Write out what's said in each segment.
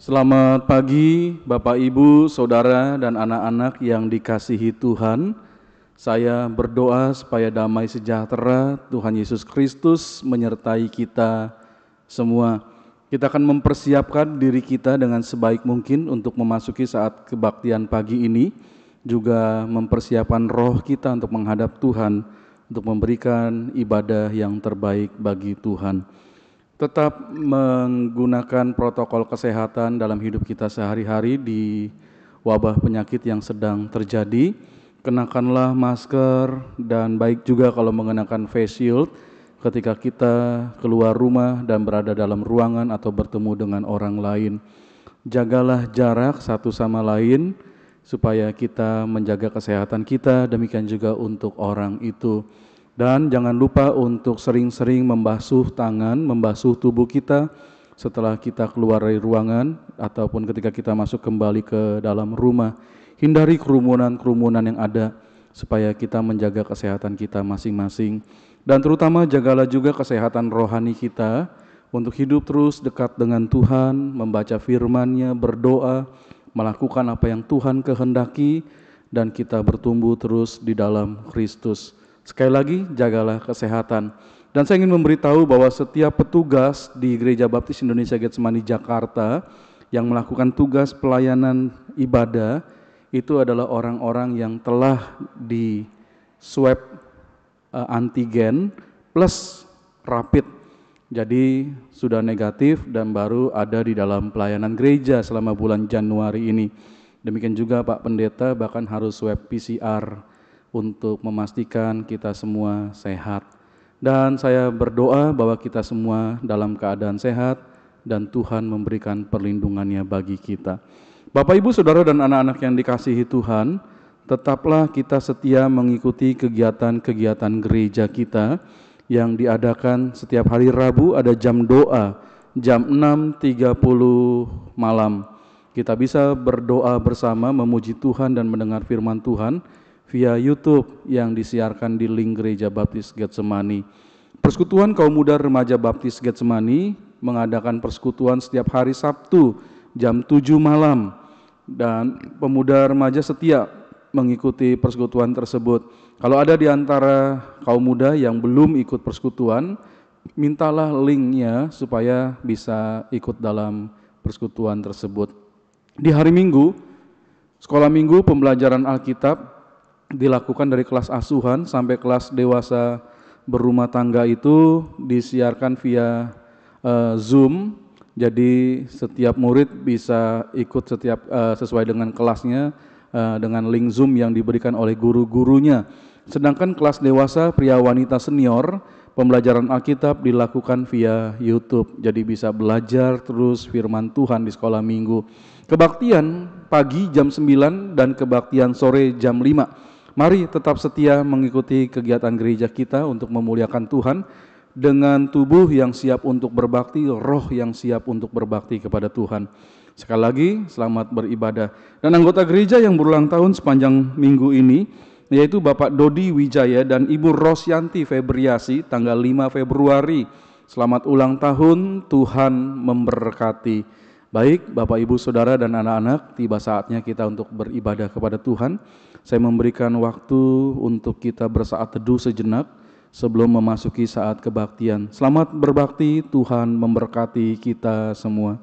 Selamat pagi Bapak Ibu, Saudara dan anak-anak yang dikasihi Tuhan. Saya berdoa supaya damai sejahtera Tuhan Yesus Kristus menyertai kita semua. Kita akan mempersiapkan diri kita dengan sebaik mungkin untuk memasuki saat kebaktian pagi ini. Juga mempersiapkan roh kita untuk menghadap Tuhan, untuk memberikan ibadah yang terbaik bagi Tuhan. Tetap menggunakan protokol kesehatan dalam hidup kita sehari-hari di wabah penyakit yang sedang terjadi. Kenakanlah masker dan baik juga kalau mengenakan face shield ketika kita keluar rumah dan berada dalam ruangan atau bertemu dengan orang lain. Jagalah jarak satu sama lain supaya kita menjaga kesehatan kita, demikian juga untuk orang itu. Dan jangan lupa untuk sering-sering membasuh tangan, membasuh tubuh kita setelah kita keluar dari ruangan ataupun ketika kita masuk kembali ke dalam rumah. Hindari kerumunan-kerumunan yang ada supaya kita menjaga kesehatan kita masing-masing. Dan terutama jagalah juga kesehatan rohani kita untuk hidup terus dekat dengan Tuhan, membaca firman-Nya, berdoa, melakukan apa yang Tuhan kehendaki, dan kita bertumbuh terus di dalam Kristus. Sekali lagi, jagalah kesehatan. Dan saya ingin memberitahu bahwa setiap petugas di Gereja Baptis Indonesia Getsemani Jakarta yang melakukan tugas pelayanan ibadah itu adalah orang-orang yang telah di swab antigen plus rapid. Jadi sudah negatif dan baru ada di dalam pelayanan gereja selama bulan Januari ini. Demikian juga Pak Pendeta bahkan harus swab PCR untuk memastikan kita semua sehat. Dan saya berdoa bahwa kita semua dalam keadaan sehat dan Tuhan memberikan perlindungannya bagi kita. Bapak, Ibu, Saudara dan anak-anak yang dikasihi Tuhan, tetaplah kita setia mengikuti kegiatan-kegiatan gereja kita yang diadakan setiap hari Rabu. Ada jam doa, jam 6.30 malam. Kita bisa berdoa bersama, memuji Tuhan dan mendengar firman Tuhan via YouTube yang disiarkan di link Gereja Baptis Getsemani. Persekutuan Kaum Muda Remaja Baptis Getsemani mengadakan persekutuan setiap hari Sabtu jam 7 malam. Dan pemuda remaja setia mengikuti persekutuan tersebut. Kalau ada di antara kaum muda yang belum ikut persekutuan, mintalah linknya supaya bisa ikut dalam persekutuan tersebut. Di hari Minggu, sekolah minggu pembelajaran Alkitab dilakukan dari kelas asuhan sampai kelas dewasa berumah tangga itu disiarkan via Zoom. Jadi setiap murid bisa ikut sesuai dengan kelasnya dengan link Zoom yang diberikan oleh guru-gurunya. Sedangkan kelas dewasa pria wanita senior pembelajaran Alkitab dilakukan via YouTube. Jadi bisa belajar terus firman Tuhan di sekolah minggu. Kebaktian pagi jam 9 dan kebaktian sore jam 5. Mari tetap setia mengikuti kegiatan gereja kita untuk memuliakan Tuhan dengan tubuh yang siap untuk berbakti, roh yang siap untuk berbakti kepada Tuhan. Sekali lagi, selamat beribadah. Dan anggota gereja yang berulang tahun sepanjang minggu ini, yaitu Bapak Dodi Wijaya dan Ibu Rosyanti Febriasi, tanggal 5 Februari. Selamat ulang tahun, Tuhan memberkati. Baik, Bapak, Ibu, Saudara, dan anak-anak, tiba saatnya kita untuk beribadah kepada Tuhan. Saya memberikan waktu untuk kita bersaat teduh sejenak sebelum memasuki saat kebaktian. Selamat berbakti, Tuhan memberkati kita semua.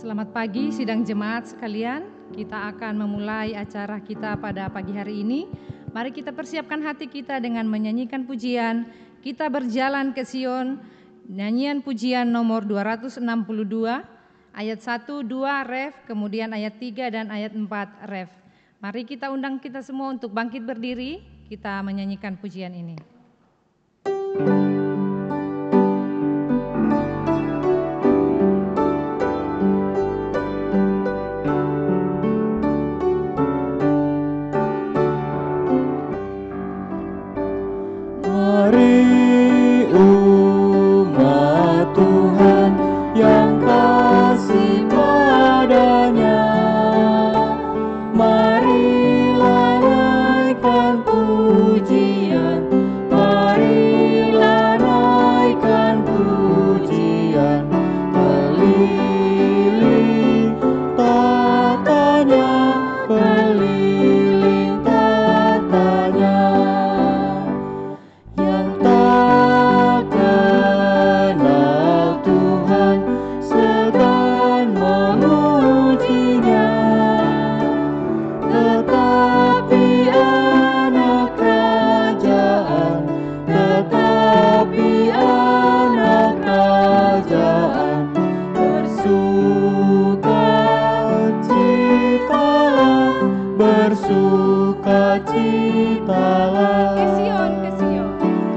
Selamat pagi sidang jemaat sekalian. Kita akan memulai acara kita pada pagi hari ini. Mari kita persiapkan hati kita dengan menyanyikan pujian Kita Berjalan ke Sion, nyanyian pujian nomor 262, ayat 1, 2 ref, kemudian ayat 3 dan ayat 4 ref. Mari kita undang kita semua untuk bangkit berdiri, kita menyanyikan pujian ini. Mari umat Tuhan yang kasih padanya, marilah naikkan pujian, marilah naikkan pujian, keliling tatanya, keliling tatanya. Yang tak kenal Tuhan segan memujinya, tetapi anak kerajaan, tetapi anak kerajaan bersukacitalah, bersukacitalah. Ke Sion, ke Sion.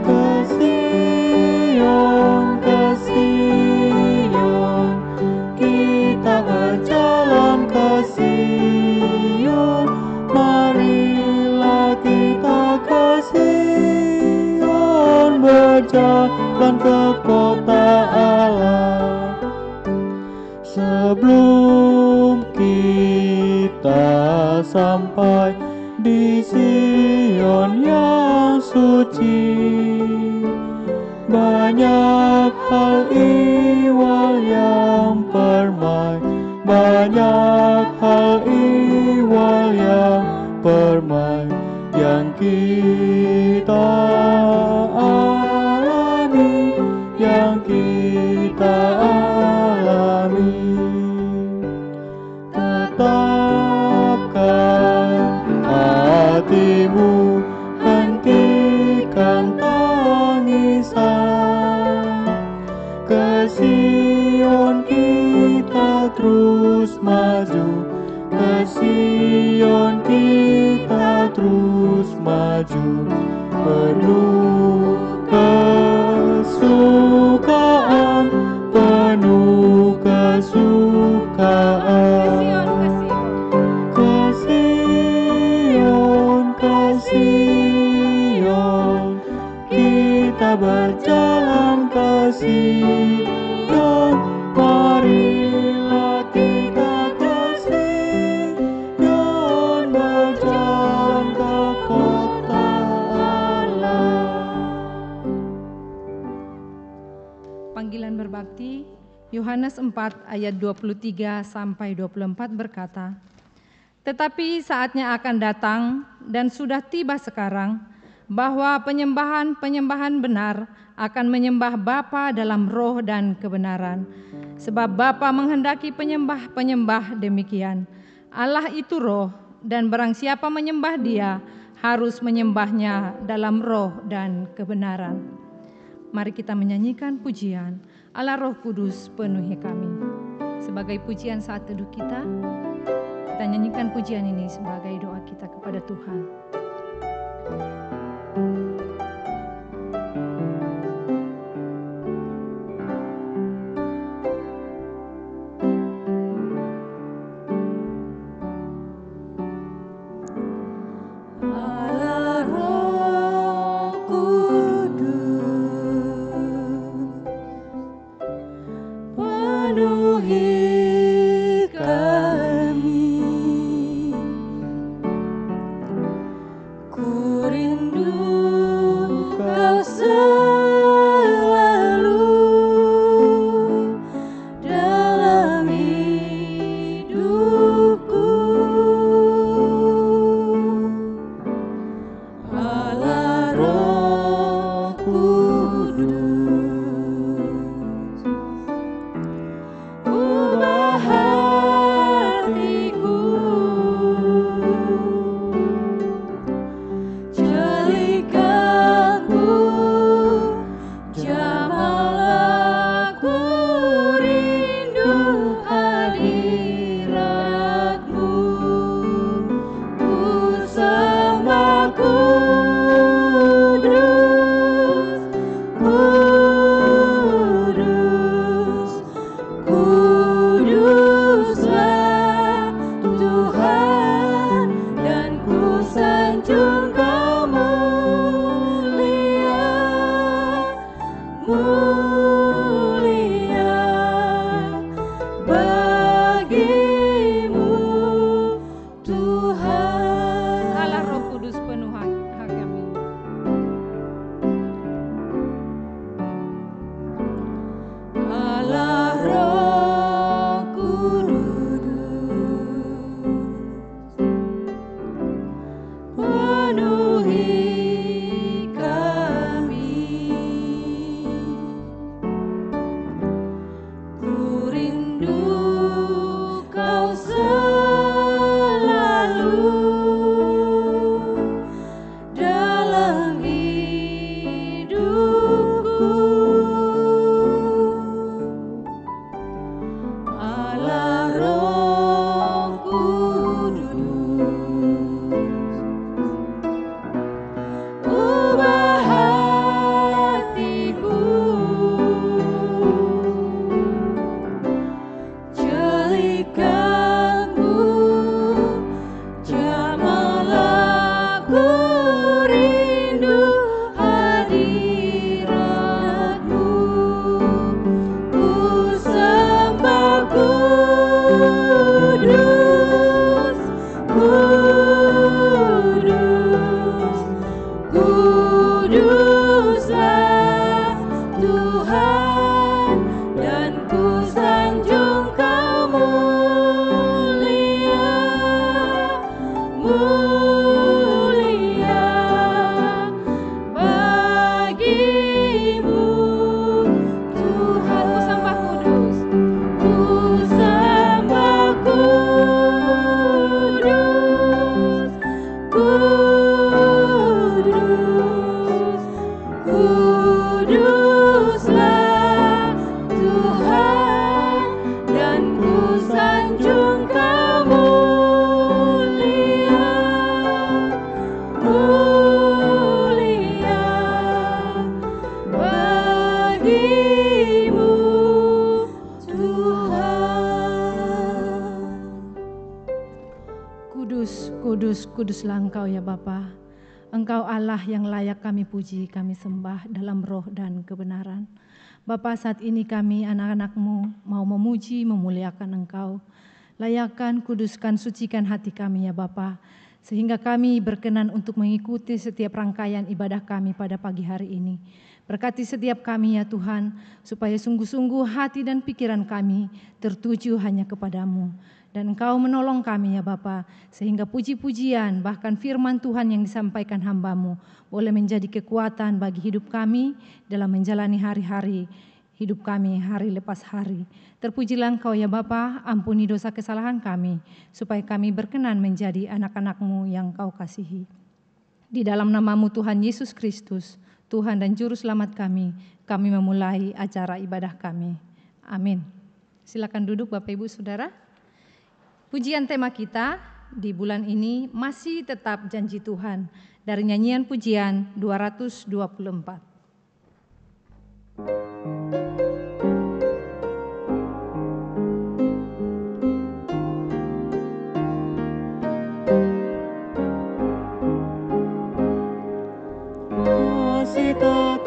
Ke Sion, ke Sion, kita berjalan ke Sion. Marilah kita ke Sion, berjalan ke kota Allah. Sebelum kita sampai di Sion yang suci, banyak hal ihwal yang permai, banyak hal ihwal yang permai yang kita alami, yang kita alami. Tetapkan hatimu, hentikan tangisan. Ke Sion kita terus maju, ke Sion kita terus maju, penuh kesukaan, penuh kesukaan. Ke Sion, ke Sion, kita berjalan ke Sion. Marilah kita ke Sion, berjalan ke kota Allah. Panggilan berbakti Yohanes 4 ayat 23 sampai 24 berkata, tetapi saatnya akan datang dan sudah tiba sekarang bahwa penyembahan-penyembahan benar akan menyembah Bapa dalam roh dan kebenaran. Sebab Bapa menghendaki penyembah-penyembah demikian. Allah itu roh, dan barang siapa menyembah Dia harus menyembahnya dalam roh dan kebenaran. Mari kita menyanyikan pujian Allah Roh Kudus penuhi kami. Sebagai pujian saat teduh kita nyanyikan pujian ini sebagai doa kita kepada Tuhan. Aku dalam hidupku. Allah Roh Kudus, ubah hatiku, jadikanku jamahlah ku rindu hadiratmu. Ku sembah kudus, kudus, kuduslah Tuhan, dan ku sanjung Kau mulia, mulia bagimu Tuhan. Ku sembah kudus, ku sembah kudus, kudus, kuduslah Tuhan, dan ku sanjung Kau mulia, mulia bagimu Tuhan. Kudus, kudus, kuduslah Engkau ya Bapa. Engkau Allah yang layak kami puji, kami sembah dalam roh dan kebenaran. Bapa, saat ini kami anak-anak-Mu mau memuji, memuliakan Engkau. Layakkan, kuduskan, sucikan hati kami ya Bapa, sehingga kami berkenan untuk mengikuti setiap rangkaian ibadah kami pada pagi hari ini. Berkati setiap kami ya Tuhan, supaya sungguh-sungguh hati dan pikiran kami tertuju hanya kepadamu. Dan Engkau menolong kami ya Bapa, sehingga puji-pujian bahkan firman Tuhan yang disampaikan hamba-Mu boleh menjadi kekuatan bagi hidup kami dalam menjalani hari-hari hidup kami hari lepas hari. Terpujilah Engkau ya Bapa, ampuni dosa kesalahan kami, supaya kami berkenan menjadi anak-anak-Mu yang Kau kasihi. Di dalam nama-Mu Tuhan Yesus Kristus, Tuhan dan Juru Selamat kami memulai acara ibadah kami. Amin. Silakan duduk Bapak Ibu Saudara. Pujian tema kita di bulan ini masih tetap janji Tuhan, dari nyanyian pujian 224. Masih tetap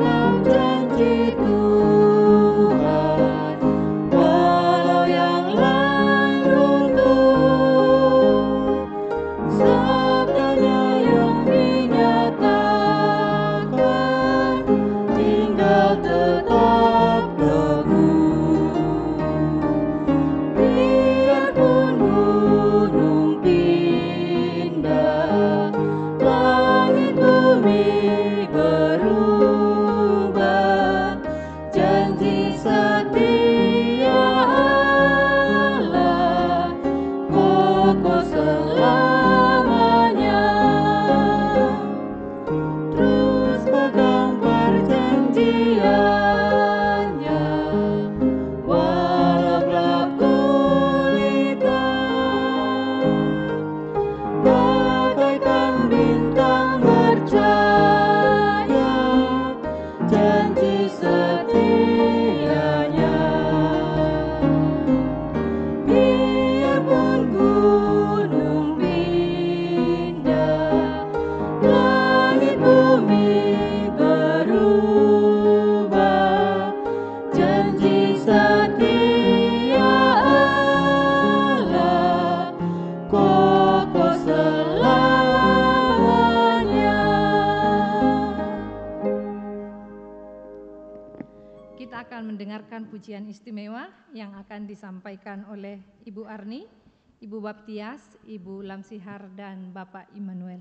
janji Tuhan, walau yang lain runtuh, sabdanya yang dinyatakan tinggal tetap teguh. Biarpun gunung pindah, langit bumi berubah, janji setia Allah kokoh selamanya. Terus pegang perjanjiannya, walau gelap gulita, bagaikan bintang bercahaya, janji setianya. Biarpun gunung pindah, langit bumi berubah, janji setia Allah kokoh selamanya. Kita akan mendengarkan pujian istimewa yang akan disampaikan oleh Ibu Arni, Ibu Baptias, Ibu Lamsihar, dan Bapak Immanuel.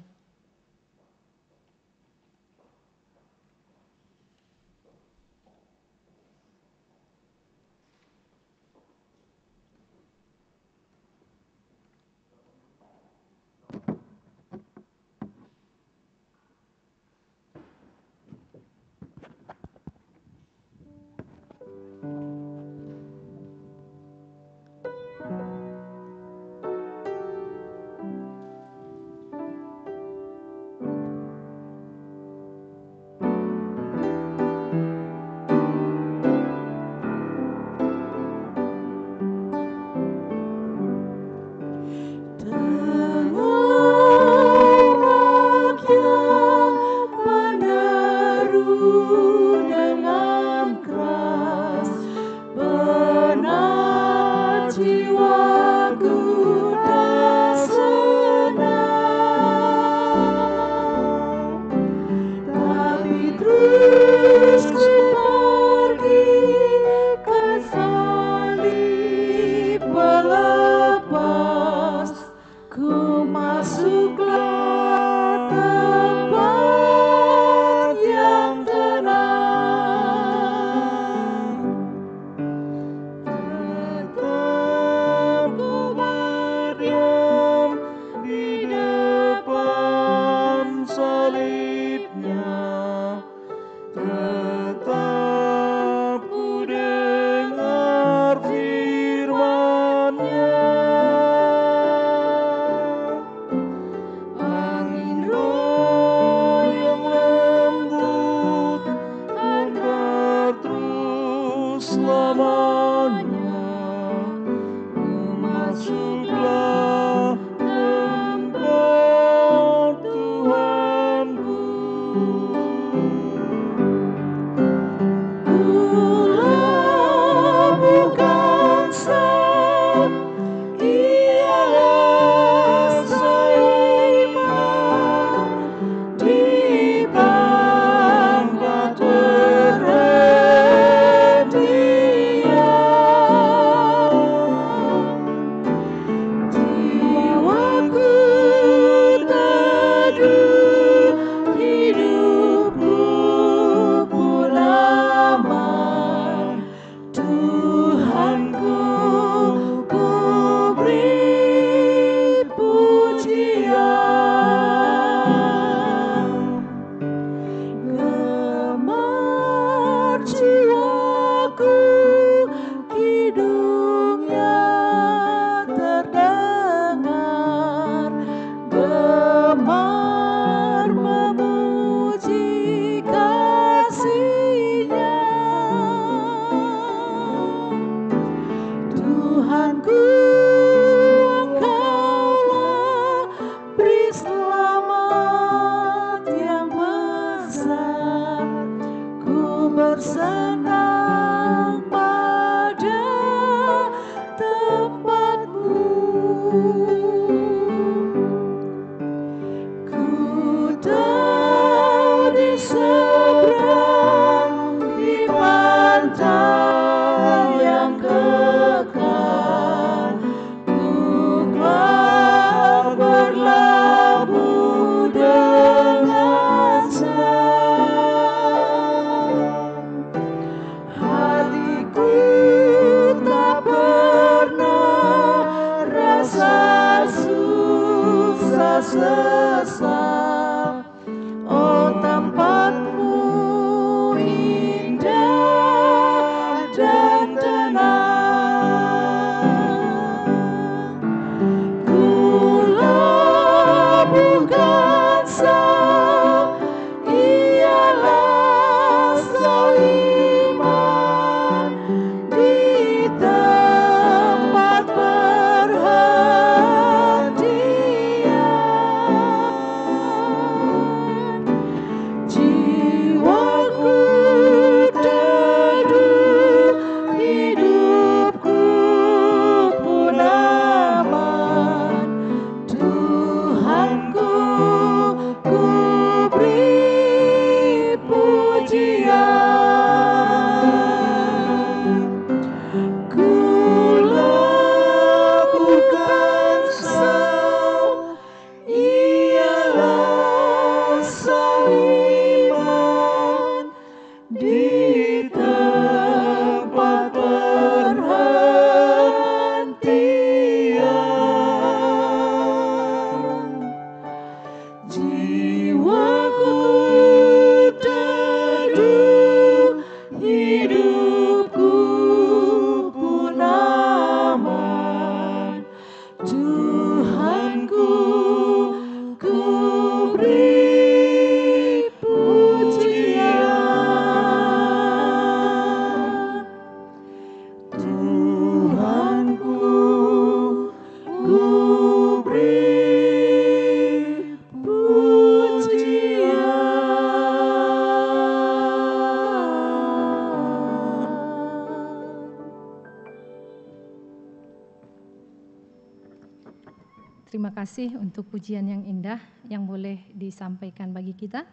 Terima kasih untuk pujian yang indah yang boleh disampaikan bagi kita.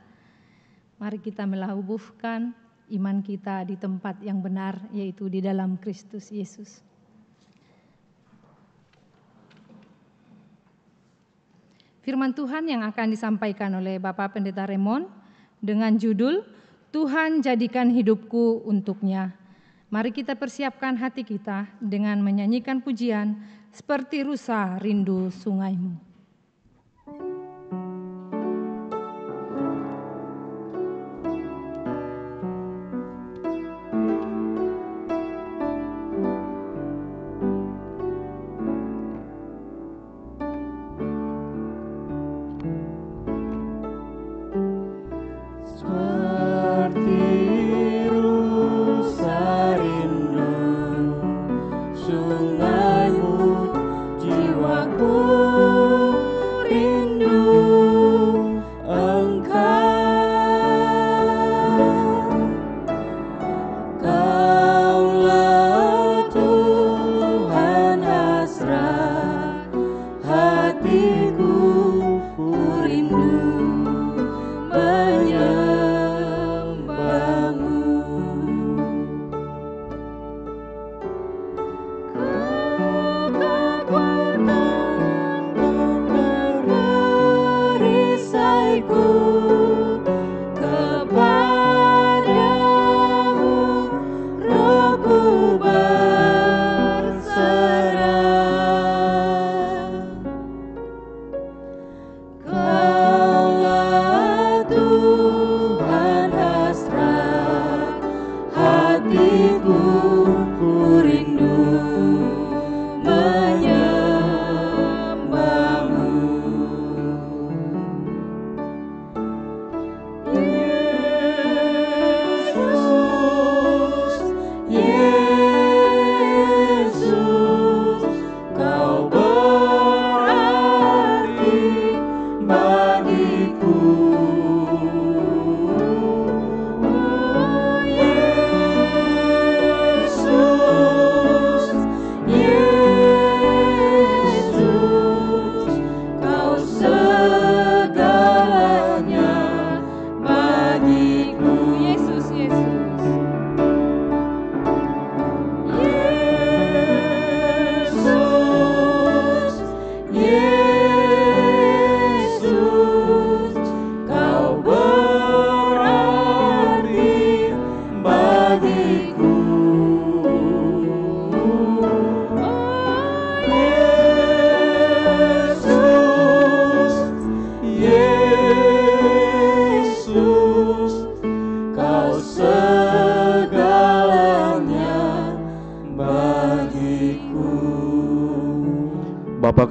Mari kita melabuhkan iman kita di tempat yang benar, yaitu di dalam Kristus Yesus. Firman Tuhan yang akan disampaikan oleh Bapak Pendeta Raymond dengan judul Tuhan jadikan hidupku untuknya. Mari kita persiapkan hati kita dengan menyanyikan pujian seperti rusa rindu sungaimu. Sungaimu jiwaku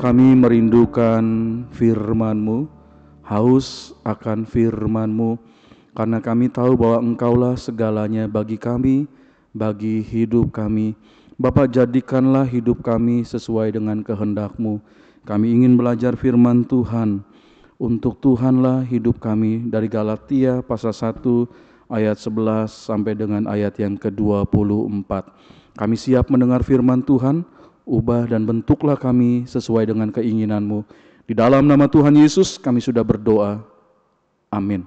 kami merindukan firman-Mu, haus akan firman-Mu, karena kami tahu bahwa Engkaulah segalanya bagi kami, bagi hidup kami. Bapa, jadikanlah hidup kami sesuai dengan kehendak-Mu. Kami ingin belajar firman Tuhan. Untuk Tuhanlah hidup kami, dari Galatia pasal 1 ayat 11 sampai dengan ayat yang ke-24. Kami siap mendengar firman Tuhan, ubah dan bentuklah kami sesuai dengan keinginan-Mu. Di dalam nama Tuhan Yesus kami sudah berdoa. Amin.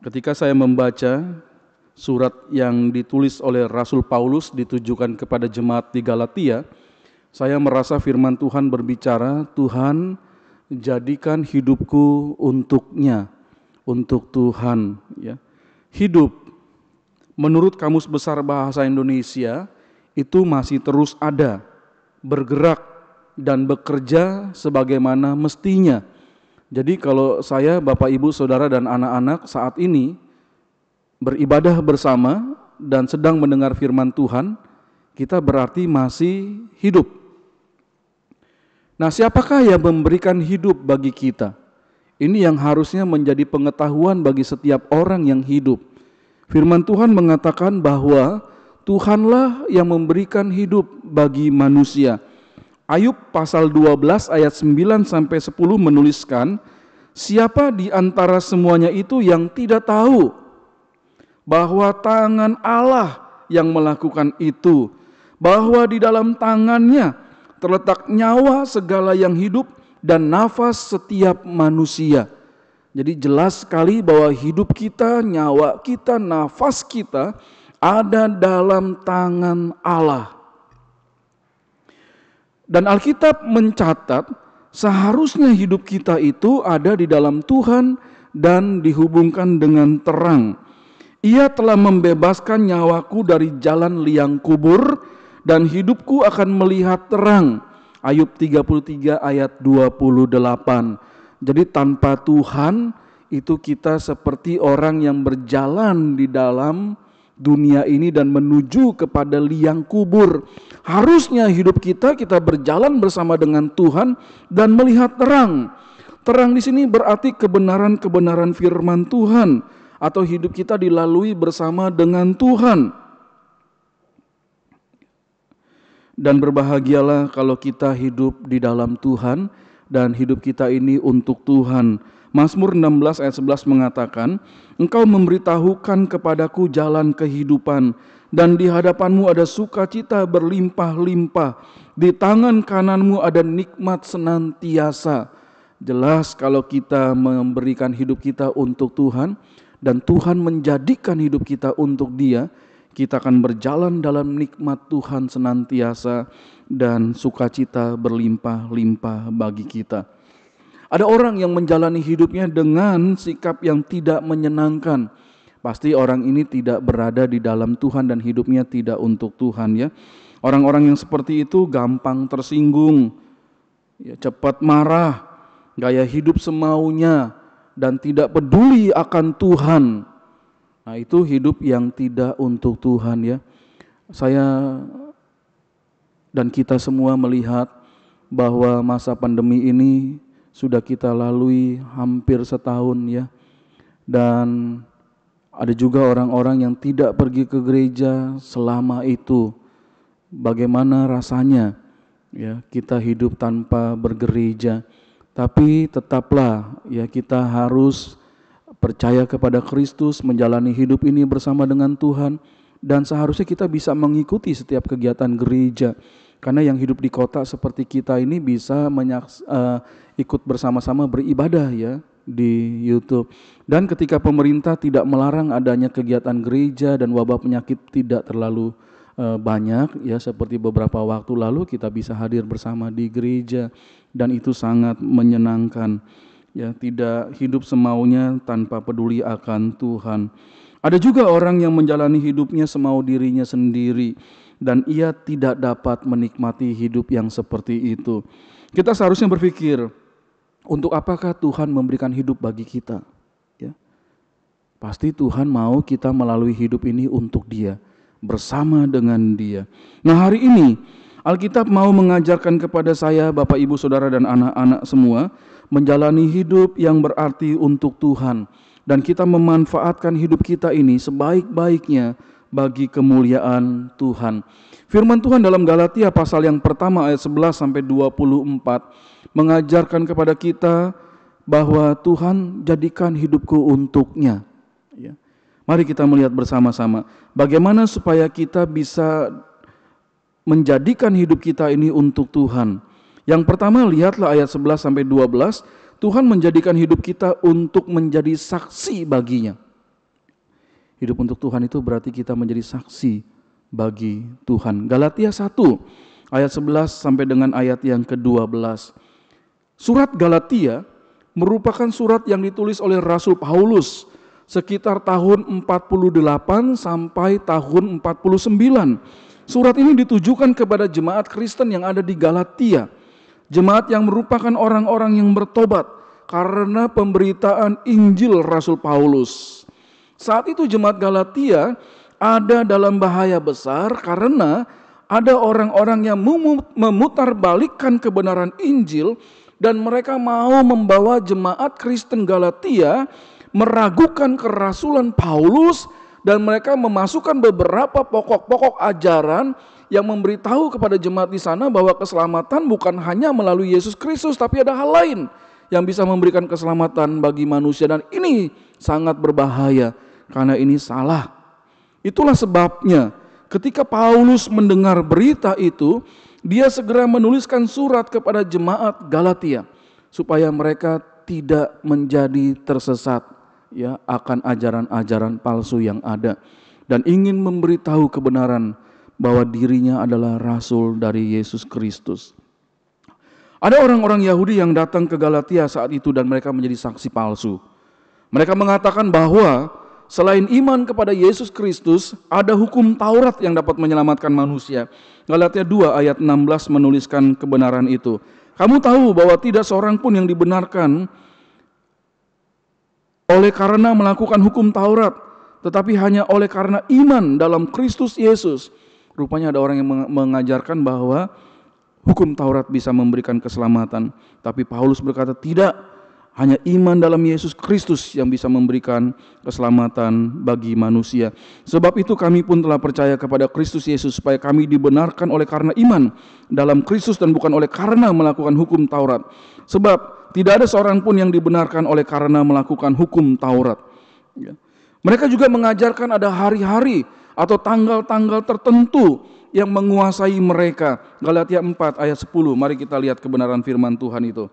Ketika saya membaca surat yang ditulis oleh Rasul Paulus ditujukan kepada jemaat di Galatia, saya merasa firman Tuhan berbicara, Tuhan jadikan hidupku untuknya, untuk Tuhan. Ya. Hidup, menurut Kamus Besar Bahasa Indonesia, itu masih terus ada, bergerak dan bekerja sebagaimana mestinya. Jadi kalau saya, Bapak, Ibu, Saudara, dan anak-anak saat ini beribadah bersama dan sedang mendengar firman Tuhan, kita berarti masih hidup. Nah, siapakah yang memberikan hidup bagi kita? Ini yang harusnya menjadi pengetahuan bagi setiap orang yang hidup. Firman Tuhan mengatakan bahwa Tuhanlah yang memberikan hidup bagi manusia. Ayub pasal 12 ayat 9 sampai 10 menuliskan, siapa di antara semuanya itu yang tidak tahu bahwa tangan Allah yang melakukan itu, bahwa di dalam tangannya terletak nyawa segala yang hidup dan nafas setiap manusia. Jadi jelas sekali bahwa hidup kita, nyawa kita, nafas kita ada dalam tangan Allah. Dan Alkitab mencatat seharusnya hidup kita itu ada di dalam Tuhan dan dihubungkan dengan terang. Ia telah membebaskan nyawaku dari jalan liang kubur dan hidupku akan melihat terang. Ayub 33 ayat 28. Jadi tanpa Tuhan itu kita seperti orang yang berjalan di dalam dunia ini dan menuju kepada liang kubur. Harusnya hidup kita berjalan bersama dengan Tuhan dan melihat terang. Terang di sini berarti kebenaran-kebenaran firman Tuhan atau hidup kita dilalui bersama dengan Tuhan. Dan berbahagialah kalau kita hidup di dalam Tuhan dan hidup kita ini untuk Tuhan. Mazmur 16 ayat 11 mengatakan, Engkau memberitahukan kepadaku jalan kehidupan, dan di hadapanmu ada sukacita berlimpah-limpah, di tangan kananmu ada nikmat senantiasa. Jelas kalau kita memberikan hidup kita untuk Tuhan, dan Tuhan menjadikan hidup kita untuk Dia, kita akan berjalan dalam nikmat Tuhan senantiasa dan sukacita berlimpah-limpah bagi kita. Ada orang yang menjalani hidupnya dengan sikap yang tidak menyenangkan. Pasti orang ini tidak berada di dalam Tuhan dan hidupnya tidak untuk Tuhan, ya. Orang-orang yang seperti itu gampang tersinggung, ya, cepat marah, gaya hidup semaunya dan tidak peduli akan Tuhan. Nah, itu hidup yang tidak untuk Tuhan, ya. Saya dan kita semua melihat bahwa masa pandemi ini sudah kita lalui hampir setahun, ya. Dan ada juga orang-orang yang tidak pergi ke gereja selama itu. Bagaimana rasanya, ya, kita hidup tanpa bergereja. Tapi tetaplah, ya, kita harus percaya kepada Kristus, menjalani hidup ini bersama dengan Tuhan, dan seharusnya kita bisa mengikuti setiap kegiatan gereja. Karena yang hidup di kota seperti kita ini bisa ikut bersama-sama beribadah, ya, di YouTube. Dan ketika pemerintah tidak melarang adanya kegiatan gereja dan wabah penyakit tidak terlalu banyak, ya, seperti beberapa waktu lalu kita bisa hadir bersama di gereja, dan itu sangat menyenangkan. Ya, tidak hidup semaunya tanpa peduli akan Tuhan. Ada juga orang yang menjalani hidupnya semau dirinya sendiri dan ia tidak dapat menikmati hidup yang seperti itu. Kita seharusnya berpikir, untuk apakah Tuhan memberikan hidup bagi kita? Ya. Pasti Tuhan mau kita melalui hidup ini untuk Dia, bersama dengan Dia. Nah, hari ini Alkitab mau mengajarkan kepada saya, Bapak, Ibu, Saudara, dan anak-anak semua, menjalani hidup yang berarti untuk Tuhan. Dan kita memanfaatkan hidup kita ini sebaik-baiknya bagi kemuliaan Tuhan. Firman Tuhan dalam Galatia pasal yang pertama ayat 11 sampai 24 mengajarkan kepada kita bahwa Tuhan jadikan hidupku untuknya. Ya. Mari kita melihat bersama-sama bagaimana supaya kita bisa menjadikan hidup kita ini untuk Tuhan. Yang pertama, lihatlah ayat 11 sampai 12, Tuhan menjadikan hidup kita untuk menjadi saksi baginya. Hidup untuk Tuhan itu berarti kita menjadi saksi bagi Tuhan. Galatia 1 ayat 11 sampai dengan ayat yang ke-12. Surat Galatia merupakan surat yang ditulis oleh Rasul Paulus sekitar tahun 48 sampai tahun 49. Surat ini ditujukan kepada jemaat Kristen yang ada di Galatia. Jemaat yang merupakan orang-orang yang bertobat karena pemberitaan Injil Rasul Paulus. Saat itu jemaat Galatia ada dalam bahaya besar karena ada orang-orang yang memutarbalikkan kebenaran Injil dan mereka mau membawa jemaat Kristen Galatia meragukan kerasulan Paulus dan mereka memasukkan beberapa pokok-pokok ajaran yang memberitahu kepada jemaat di sana bahwa keselamatan bukan hanya melalui Yesus Kristus, tapi ada hal lain yang bisa memberikan keselamatan bagi manusia, dan ini sangat berbahaya karena ini salah. Itulah sebabnya ketika Paulus mendengar berita itu, dia segera menuliskan surat kepada jemaat Galatia supaya mereka tidak menjadi tersesat ya akan ajaran-ajaran palsu yang ada, dan ingin memberitahu kebenaran bahwa dirinya adalah rasul dari Yesus Kristus. Ada orang-orang Yahudi yang datang ke Galatia saat itu dan mereka menjadi saksi palsu. Mereka mengatakan bahwa selain iman kepada Yesus Kristus, ada hukum Taurat yang dapat menyelamatkan manusia. Galatia 2 ayat 16 menuliskan kebenaran itu. Kamu tahu bahwa tidak seorang pun yang dibenarkan oleh karena melakukan hukum Taurat, tetapi hanya oleh karena iman dalam Kristus Yesus. Rupanya ada orang yang mengajarkan bahwa hukum Taurat bisa memberikan keselamatan, tapi Paulus berkata tidak, hanya iman dalam Yesus Kristus yang bisa memberikan keselamatan bagi manusia. Sebab itu kami pun telah percaya kepada Kristus Yesus supaya kami dibenarkan oleh karena iman dalam Kristus dan bukan oleh karena melakukan hukum Taurat. Sebab tidak ada seorang pun yang dibenarkan oleh karena melakukan hukum Taurat. Mereka juga mengajarkan ada hari-hari atau tanggal-tanggal tertentu yang menguasai mereka. Galatia 4 ayat 10, mari kita lihat kebenaran firman Tuhan itu.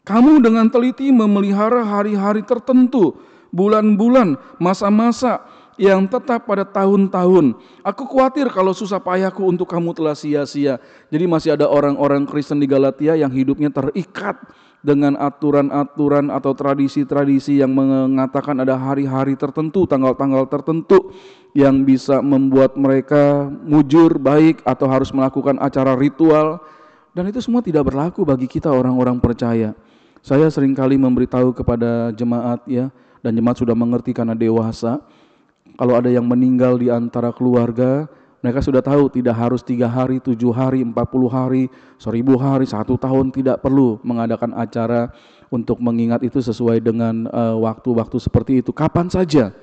Kamu dengan teliti memelihara hari-hari tertentu, bulan-bulan, masa-masa yang tetap pada tahun-tahun. Aku khawatir kalau susah payahku untuk kamu telah sia-sia. Jadi masih ada orang-orang Kristen di Galatia yang hidupnya terikat dengan aturan-aturan atau tradisi-tradisi yang mengatakan ada hari-hari tertentu, tanggal-tanggal tertentu yang bisa membuat mereka mujur baik atau harus melakukan acara ritual. Dan itu semua tidak berlaku bagi kita orang-orang percaya. Saya seringkali memberitahu kepada jemaat ya, dan jemaat sudah mengerti karena dewasa. Kalau ada yang meninggal di antara keluarga, mereka sudah tahu tidak harus 3 hari, 7 hari, 40 hari, 1000 hari, 1 tahun, tidak perlu mengadakan acara untuk mengingat itu sesuai dengan waktu-waktu seperti itu. Kapan saja.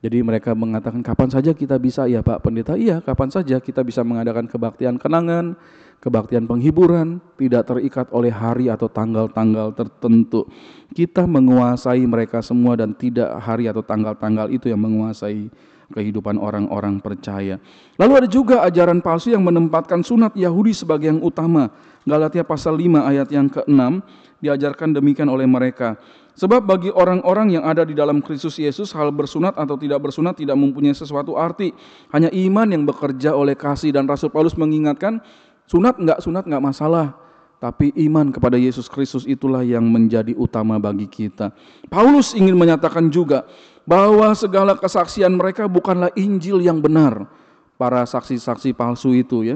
Jadi mereka mengatakan kapan saja kita bisa, ya Pak Pendeta, iya kapan saja kita bisa mengadakan kebaktian kenangan, kebaktian penghiburan, tidak terikat oleh hari atau tanggal-tanggal tertentu. Kita menguasai mereka semua dan tidak hari atau tanggal-tanggal itu yang menguasai kehidupan orang-orang percaya. Lalu ada juga ajaran palsu yang menempatkan sunat Yahudi sebagai yang utama. Galatia pasal 5 ayat yang ke-6 diajarkan demikian oleh mereka. Sebab bagi orang-orang yang ada di dalam Kristus Yesus, hal bersunat atau tidak bersunat tidak mempunyai sesuatu arti. Hanya iman yang bekerja oleh kasih. Dan Rasul Paulus mengingatkan, sunat enggak masalah. Tapi iman kepada Yesus Kristus itulah yang menjadi utama bagi kita. Paulus ingin menyatakan juga bahwa segala kesaksian mereka bukanlah Injil yang benar. Para saksi-saksi palsu itu ya.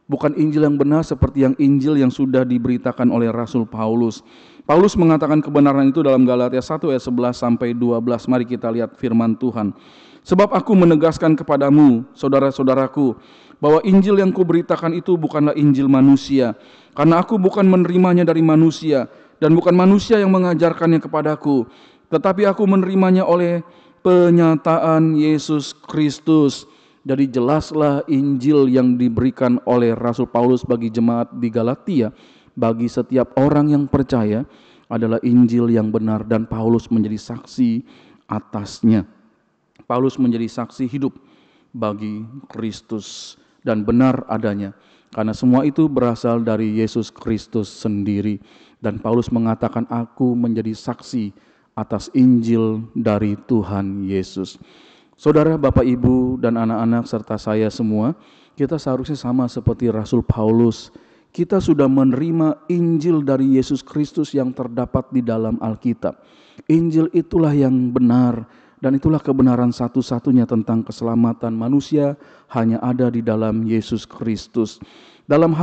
Bukan Injil yang benar seperti yang Injil yang sudah diberitakan oleh Rasul Paulus. Paulus mengatakan kebenaran itu dalam Galatia 1 ayat 11 sampai 12. Mari kita lihat firman Tuhan. Sebab aku menegaskan kepadamu, saudara-saudaraku, bahwa Injil yang kuberitakan itu bukanlah Injil manusia. Karena aku bukan menerimanya dari manusia, dan bukan manusia yang mengajarkannya kepadaku, tetapi aku menerimanya oleh penyataan Yesus Kristus. Jadi jelaslah Injil yang diberikan oleh Rasul Paulus bagi jemaat di Galatia, bagi setiap orang yang percaya adalah Injil yang benar, dan Paulus menjadi saksi atasnya. Paulus menjadi saksi hidup bagi Kristus dan benar adanya, karena semua itu berasal dari Yesus Kristus sendiri. Dan Paulus mengatakan, aku menjadi saksi atas Injil dari Tuhan Yesus. Saudara, Bapak, Ibu, dan anak-anak serta saya semua, kita seharusnya sama seperti Rasul Paulus. Kita sudah menerima Injil dari Yesus Kristus yang terdapat di dalam Alkitab. Injil itulah yang benar, dan itulah kebenaran satu-satunya tentang keselamatan manusia, hanya ada di dalam Yesus Kristus. Dalam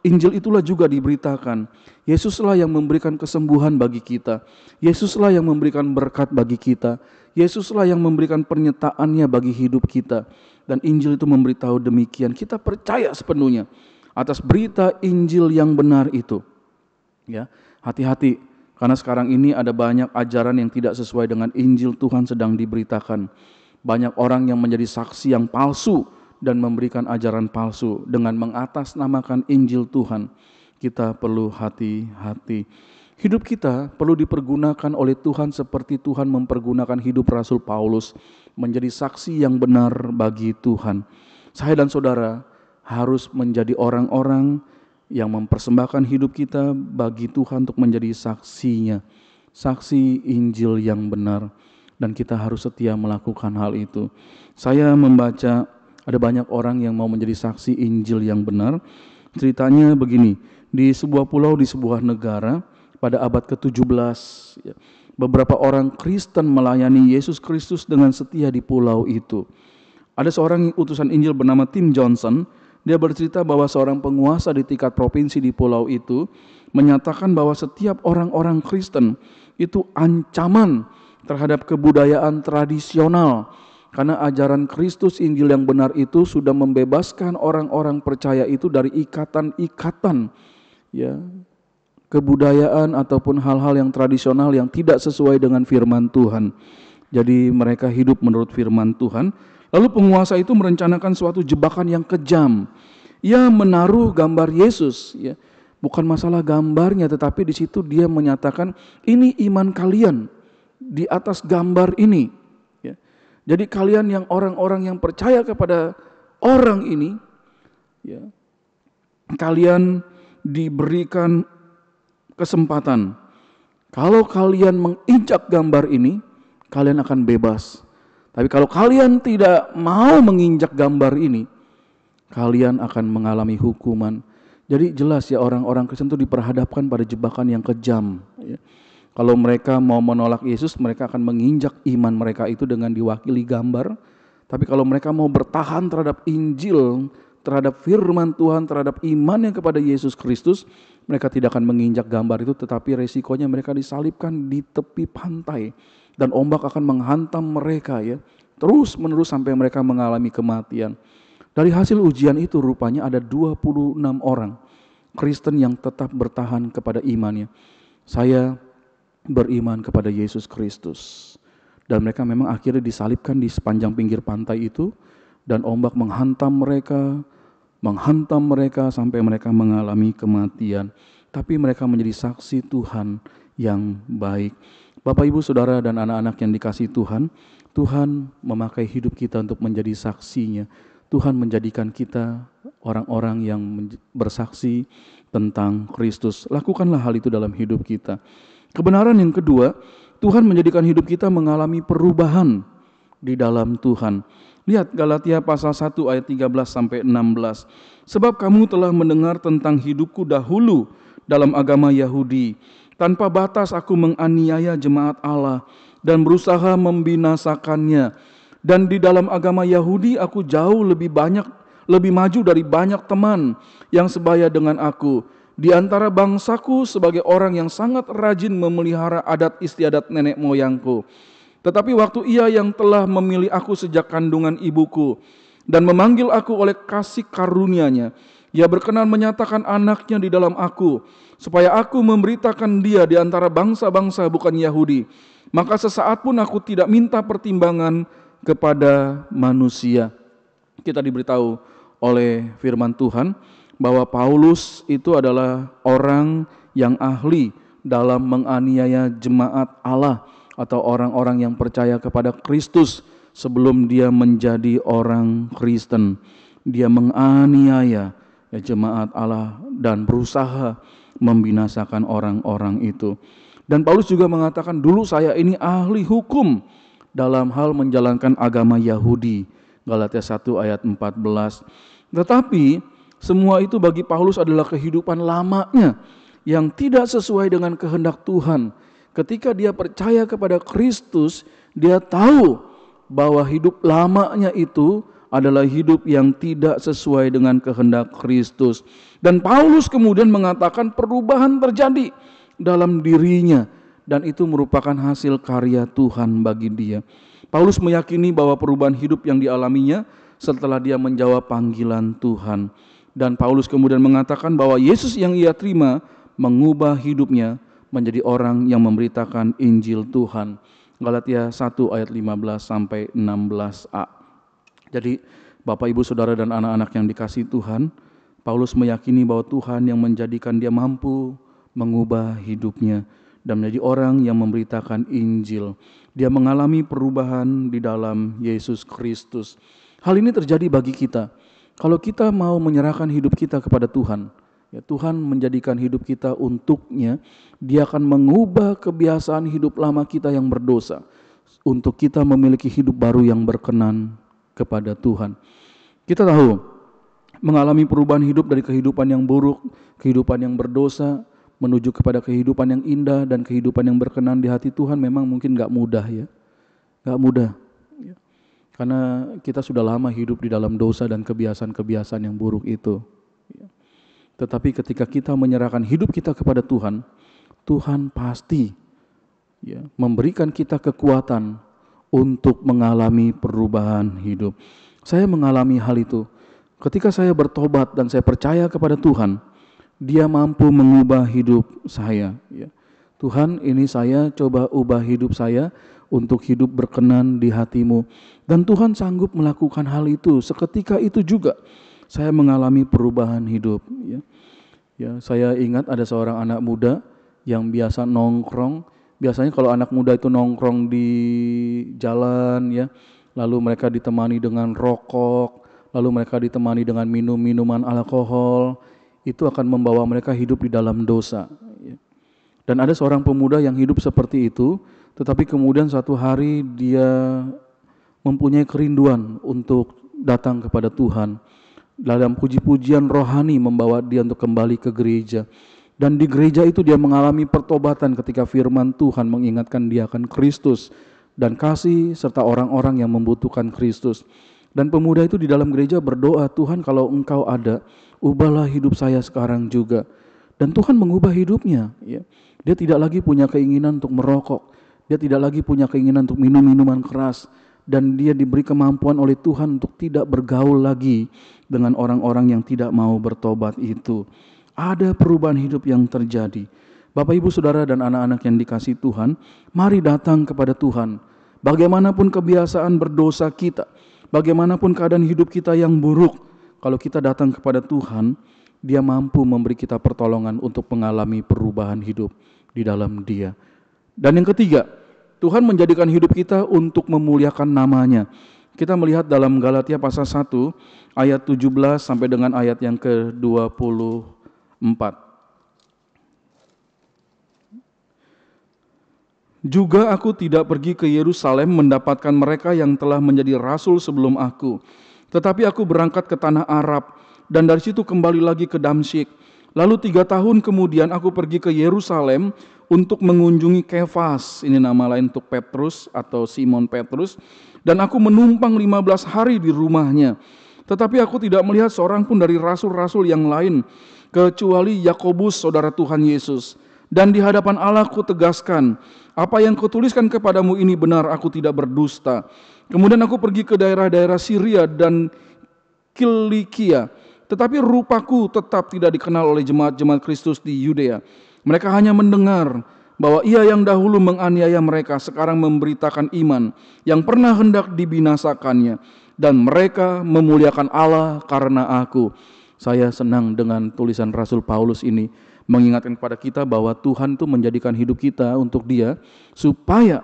Injil itulah juga diberitakan, Yesuslah yang memberikan kesembuhan bagi kita. Yesuslah yang memberikan berkat bagi kita. Yesuslah yang memberikan pernyataannya bagi hidup kita. Dan Injil itu memberitahu demikian. Kita percaya sepenuhnya atas berita Injil yang benar itu. Ya, hati-hati, karena sekarang ini ada banyak ajaran yang tidak sesuai dengan Injil Tuhan sedang diberitakan. Banyak orang yang menjadi saksi yang palsu dan memberikan ajaran palsu dengan mengatasnamakan Injil Tuhan. Kita perlu hati-hati. Hidup kita perlu dipergunakan oleh Tuhan seperti Tuhan mempergunakan hidup Rasul Paulus menjadi saksi yang benar bagi Tuhan. Saya dan saudara harus menjadi orang-orang yang mempersembahkan hidup kita bagi Tuhan untuk menjadi saksinya, saksi Injil yang benar, dan kita harus setia melakukan hal itu. Saya membaca ada banyak orang yang mau menjadi saksi Injil yang benar. Ceritanya begini, di sebuah pulau di sebuah negara pada abad ke-17, beberapa orang Kristen melayani Yesus Kristus dengan setia di pulau itu. Ada seorang utusan Injil bernama Tim Johnson. Dia bercerita bahwa seorang penguasa di tingkat provinsi di pulau itu menyatakan bahwa setiap orang-orang Kristen itu ancaman terhadap kebudayaan tradisional, karena ajaran Kristus Injil yang benar itu sudah membebaskan orang-orang percaya itu dari ikatan-ikatan ya kebudayaan ataupun hal-hal yang tradisional yang tidak sesuai dengan firman Tuhan. Jadi mereka hidup menurut firman Tuhan. Lalu penguasa itu merencanakan suatu jebakan yang kejam. Ia menaruh gambar Yesus, ya. Bukan masalah gambarnya, tetapi di situ dia menyatakan ini iman kalian di atas gambar ini. Ya. Jadi kalian yang orang-orang yang percaya kepada orang ini, ya, kalian diberikan kesempatan. Kalau kalian menginjak gambar ini, kalian akan bebas. Tapi kalau kalian tidak mau menginjak gambar ini, kalian akan mengalami hukuman. Jadi jelas ya, orang-orang Kristen itu diperhadapkan pada jebakan yang kejam. Ya. Kalau mereka mau menolak Yesus, mereka akan menginjak iman mereka itu dengan diwakili gambar. Tapi kalau mereka mau bertahan terhadap Injil, terhadap firman Tuhan, terhadap imannya kepada Yesus Kristus, mereka tidak akan menginjak gambar itu, tetapi resikonya mereka disalibkan di tepi pantai. Dan ombak akan menghantam mereka ya, terus menerus sampai mereka mengalami kematian. Dari hasil ujian itu rupanya ada 26 orang Kristen yang tetap bertahan kepada imannya. Saya beriman kepada Yesus Kristus. Dan mereka memang akhirnya disalibkan di sepanjang pinggir pantai itu, dan ombak menghantam mereka sampai mereka mengalami kematian. Tapi mereka menjadi saksi Tuhan yang baik. Bapak, Ibu, Saudara, dan anak-anak yang dikasihi Tuhan, Tuhan memakai hidup kita untuk menjadi saksinya. Tuhan menjadikan kita orang-orang yang bersaksi tentang Kristus. Lakukanlah hal itu dalam hidup kita. Kebenaran yang kedua, Tuhan menjadikan hidup kita mengalami perubahan di dalam Tuhan. Lihat Galatia pasal 1 ayat 13 sampai 16. Sebab kamu telah mendengar tentang hidupku dahulu dalam agama Yahudi. Tanpa batas aku menganiaya jemaat Allah dan berusaha membinasakannya. Dan di dalam agama Yahudi aku jauh lebih maju dari banyak teman yang sebaya dengan aku. di antara bangsaku sebagai orang yang sangat rajin memelihara adat istiadat nenek moyangku. Tetapi waktu Ia yang telah memilih aku sejak kandungan ibuku dan memanggil aku oleh kasih karunia-Nya, Ia berkenan menyatakan anaknya di dalam aku, supaya aku memberitakan Dia di antara bangsa-bangsa bukan Yahudi. Maka sesaat pun aku tidak minta pertimbangan kepada manusia. Kita diberitahu oleh firman Tuhan bahwa Paulus itu adalah orang yang ahli dalam menganiaya jemaat Allah atau orang-orang yang percaya kepada Kristus sebelum dia menjadi orang Kristen. Dia menganiaya jemaat Allah dan berusaha membinasakan orang-orang itu. Dan Paulus juga mengatakan, dulu saya ini ahli hukum dalam hal menjalankan agama Yahudi. Galatia 1 ayat 14. Tetapi semua itu bagi Paulus adalah kehidupan lamanya yang tidak sesuai dengan kehendak Tuhan. Ketika dia percaya kepada Kristus, dia tahu bahwa hidup lamanya itu adalah hidup yang tidak sesuai dengan kehendak Kristus. Dan Paulus kemudian mengatakan perubahan terjadi dalam dirinya, dan itu merupakan hasil karya Tuhan bagi dia. Paulus meyakini bahwa perubahan hidup yang dialaminya setelah dia menjawab panggilan Tuhan. Dan Paulus kemudian mengatakan bahwa Yesus yang ia terima mengubah hidupnya menjadi orang yang memberitakan Injil Tuhan. Galatia 1 ayat 15 sampai 16a. Jadi Bapak, Ibu, Saudara dan anak-anak yang dikasihi Tuhan, Paulus meyakini bahwa Tuhan yang menjadikan dia mampu mengubah hidupnya dan menjadi orang yang memberitakan Injil. Dia mengalami perubahan di dalam Yesus Kristus. Hal ini terjadi bagi kita. Kalau kita mau menyerahkan hidup kita kepada Tuhan, ya Tuhan menjadikan hidup kita untuknya, Dia akan mengubah kebiasaan hidup lama kita yang berdosa untuk kita memiliki hidup baru yang berkenan kepada Tuhan. Kita tahu, mengalami perubahan hidup dari kehidupan yang buruk, kehidupan yang berdosa, menuju kepada kehidupan yang indah dan kehidupan yang berkenan di hati Tuhan memang mungkin gak mudah ya. Gak mudah. Karena kita sudah lama hidup di dalam dosa dan kebiasaan-kebiasaan yang buruk itu. Tetapi ketika kita menyerahkan hidup kita kepada Tuhan, Tuhan pasti memberikan kita kekuatan untuk mengalami perubahan hidup. Saya mengalami hal itu. Ketika saya bertobat dan saya percaya kepada Tuhan, Dia mampu mengubah hidup saya. Tuhan, ini saya coba ubah hidup saya untuk hidup berkenan di hati-Mu. Dan Tuhan sanggup melakukan hal itu. Seketika itu juga saya mengalami perubahan hidup. Saya ingat ada seorang anak muda yang biasa nongkrong. Biasanya kalau anak muda itu nongkrong di jalan, lalu mereka ditemani dengan rokok, lalu mereka ditemani dengan minuman alkohol, itu akan membawa mereka hidup di dalam dosa. Dan ada seorang pemuda yang hidup seperti itu, tetapi kemudian suatu hari dia mempunyai kerinduan untuk datang kepada Tuhan. Dalam puji-pujian rohani membawa dia untuk kembali ke gereja. Dan di gereja itu dia mengalami pertobatan ketika firman Tuhan mengingatkan dia akan Kristus dan kasih serta orang-orang yang membutuhkan Kristus. Dan pemuda itu di dalam gereja berdoa, Tuhan kalau Engkau ada, ubahlah hidup saya sekarang juga. Dan Tuhan mengubah hidupnya. Dia tidak lagi punya keinginan untuk merokok. Dia tidak lagi punya keinginan untuk minum minuman keras. Dan dia diberi kemampuan oleh Tuhan untuk tidak bergaul lagi dengan orang-orang yang tidak mau bertobat itu. Ada perubahan hidup yang terjadi. Bapak, Ibu, Saudara dan anak-anak yang dikasihi Tuhan, mari datang kepada Tuhan. Bagaimanapun kebiasaan berdosa kita, bagaimanapun keadaan hidup kita yang buruk, kalau kita datang kepada Tuhan, Dia mampu memberi kita pertolongan untuk mengalami perubahan hidup di dalam Dia. Dan yang ketiga, Tuhan menjadikan hidup kita untuk memuliakan nama-Nya. Kita melihat dalam Galatia pasal 1 ayat 17 sampai dengan ayat yang ke-24. Juga aku tidak pergi ke Yerusalem mendapatkan mereka yang telah menjadi rasul sebelum aku. Tetapi aku berangkat ke tanah Arab dan dari situ kembali lagi ke Damsyik. Lalu 3 tahun kemudian aku pergi ke Yerusalem untuk mengunjungi Kefas, ini nama lain untuk Petrus atau Simon Petrus, dan aku menumpang 15 hari di rumahnya. Tetapi aku tidak melihat seorang pun dari rasul-rasul yang lain, kecuali Yakobus saudara Tuhan Yesus. Dan di hadapan Allah kutegaskan, apa yang kutuliskan kepadamu ini benar, aku tidak berdusta. Kemudian aku pergi ke daerah-daerah Syria dan Kilikia, tetapi rupaku tetap tidak dikenal oleh jemaat-jemaat Kristus di Yudea. Mereka hanya mendengar bahwa ia yang dahulu menganiaya mereka sekarang memberitakan iman yang pernah hendak dibinasakannya, dan mereka memuliakan Allah karena aku. Saya senang dengan tulisan Rasul Paulus ini, mengingatkan kepada kita bahwa Tuhan itu menjadikan hidup kita untuk Dia supaya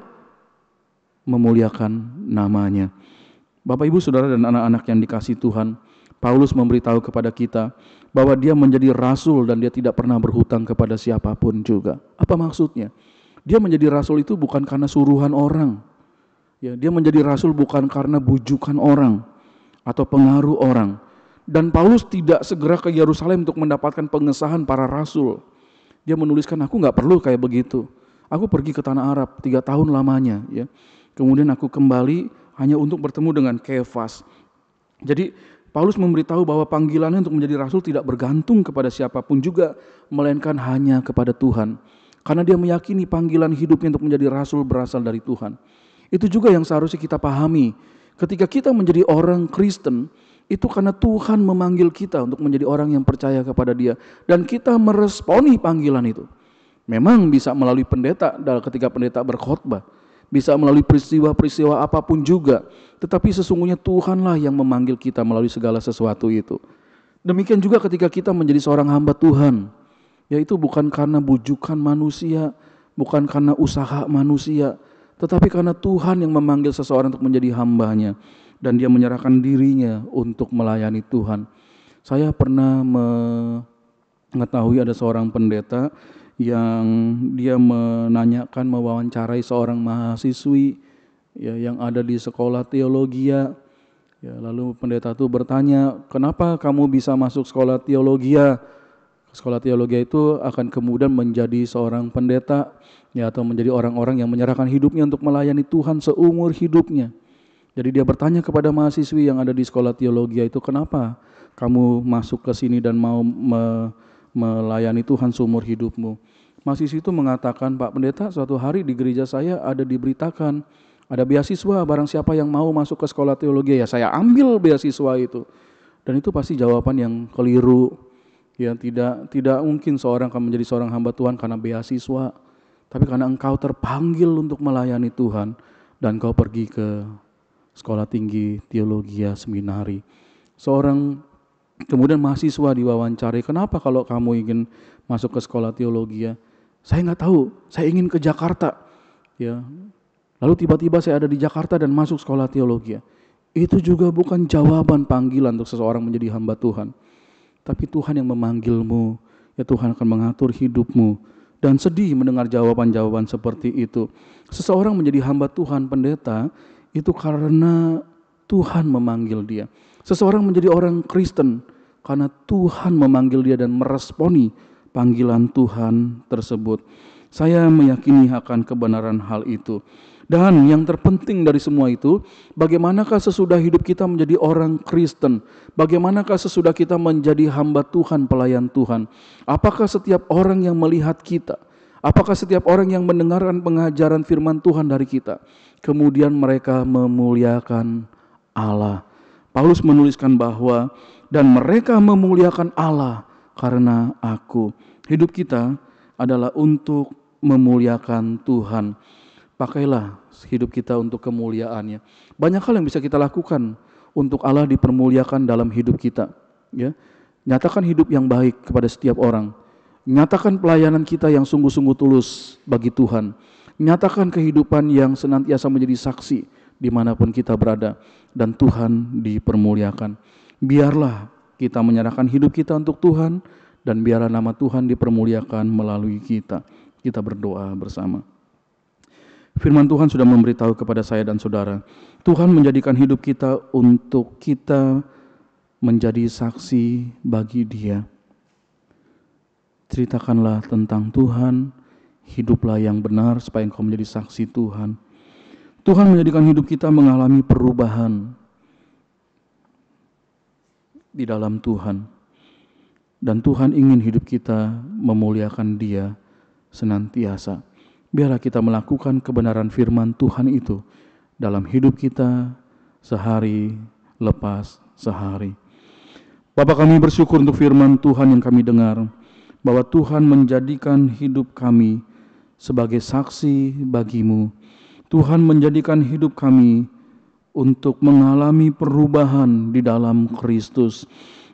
memuliakan namanya. Bapak, Ibu, Saudara, dan anak-anak yang dikasihi Tuhan, Paulus memberitahu kepada kita bahwa dia menjadi rasul dan dia tidak pernah berhutang kepada siapapun juga. Apa maksudnya? Dia menjadi rasul itu bukan karena suruhan orang. Ya, dia menjadi rasul bukan karena bujukan orang atau pengaruh orang. Dan Paulus tidak segera ke Yerusalem untuk mendapatkan pengesahan para rasul. Dia menuliskan, aku nggak perlu kayak begitu. Aku pergi ke tanah Arab 3 tahun lamanya. Ya. Kemudian aku kembali hanya untuk bertemu dengan Kefas. Jadi Paulus memberitahu bahwa panggilannya untuk menjadi rasul tidak bergantung kepada siapapun juga, melainkan hanya kepada Tuhan. Karena dia meyakini panggilan hidupnya untuk menjadi rasul berasal dari Tuhan. Itu juga yang seharusnya kita pahami. Ketika kita menjadi orang Kristen, itu karena Tuhan memanggil kita untuk menjadi orang yang percaya kepada Dia. Dan kita meresponi panggilan itu. Memang bisa melalui pendeta ketika pendeta berkhotbah. Bisa melalui peristiwa-peristiwa apapun juga. Tetapi sesungguhnya Tuhanlah yang memanggil kita melalui segala sesuatu itu. Demikian juga ketika kita menjadi seorang hamba Tuhan. Yaitu bukan karena bujukan manusia, bukan karena usaha manusia, tetapi karena Tuhan yang memanggil seseorang untuk menjadi hambanya. Dan dia menyerahkan dirinya untuk melayani Tuhan. Saya pernah mengetahui ada seorang pendeta yang dia menanyakan, mewawancarai seorang mahasiswi ya, yang ada di sekolah teologia. Ya, lalu pendeta itu bertanya, kenapa kamu bisa masuk sekolah teologia? Sekolah teologi itu akan kemudian menjadi seorang pendeta ya, atau menjadi orang-orang yang menyerahkan hidupnya untuk melayani Tuhan seumur hidupnya. Jadi dia bertanya kepada mahasiswi yang ada di sekolah teologi itu, kenapa kamu masuk ke sini dan mau melayani Tuhan seumur hidupmu? Mahasiswi itu mengatakan, Pak Pendeta, suatu hari di gereja saya ada diberitakan, ada beasiswa, barang siapa yang mau masuk ke sekolah teologi, ya saya ambil beasiswa itu. Dan itu pasti jawaban yang keliru. Ya, tidak mungkin seorang akan menjadi seorang hamba Tuhan karena beasiswa, tapi karena engkau terpanggil untuk melayani Tuhan dan kau pergi ke sekolah tinggi teologi seminari. Seorang kemudian mahasiswa diwawancari, kenapa kalau kamu ingin masuk ke sekolah teologi? Saya nggak tahu, saya ingin ke Jakarta. Ya, lalu tiba-tiba saya ada di Jakarta dan masuk sekolah teologi. Itu juga bukan jawaban panggilan untuk seseorang menjadi hamba Tuhan. Tapi Tuhan yang memanggilmu, ya Tuhan akan mengatur hidupmu. Dan sedih mendengar jawaban-jawaban seperti itu. Seseorang menjadi hamba Tuhan, pendeta, itu karena Tuhan memanggil dia. Seseorang menjadi orang Kristen karena Tuhan memanggil dia dan meresponi panggilan Tuhan tersebut. Saya meyakini akan kebenaran hal itu. Dan yang terpenting dari semua itu, bagaimanakah sesudah hidup kita menjadi orang Kristen? Bagaimanakah sesudah kita menjadi hamba Tuhan, pelayan Tuhan? Apakah setiap orang yang melihat kita, apakah setiap orang yang mendengarkan pengajaran firman Tuhan dari kita, kemudian mereka memuliakan Allah? Paulus menuliskan bahwa, dan mereka memuliakan Allah karena aku. Hidup kita adalah untuk memuliakan Tuhan. Pakailah hidup kita untuk kemuliaannya. Banyak hal yang bisa kita lakukan untuk Allah dipermuliakan dalam hidup kita. Ya, nyatakan hidup yang baik kepada setiap orang. Nyatakan pelayanan kita yang sungguh-sungguh tulus bagi Tuhan. Nyatakan kehidupan yang senantiasa menjadi saksi dimanapun kita berada. Dan Tuhan dipermuliakan. Biarlah kita menyerahkan hidup kita untuk Tuhan. Dan biarlah nama Tuhan dipermuliakan melalui kita. Kita berdoa bersama. Firman Tuhan sudah memberitahu kepada saya dan saudara, Tuhan menjadikan hidup kita untuk kita menjadi saksi bagi Dia. Ceritakanlah tentang Tuhan, hiduplah yang benar supaya engkau menjadi saksi Tuhan. Tuhan menjadikan hidup kita mengalami perubahan di dalam Tuhan. Dan Tuhan ingin hidup kita memuliakan Dia senantiasa. Biarlah kita melakukan kebenaran firman Tuhan itu dalam hidup kita sehari lepas sehari. Bapa, kami bersyukur untuk firman Tuhan yang kami dengar, bahwa Tuhan menjadikan hidup kami sebagai saksi bagi-Mu. Tuhan menjadikan hidup kami untuk mengalami perubahan di dalam Kristus.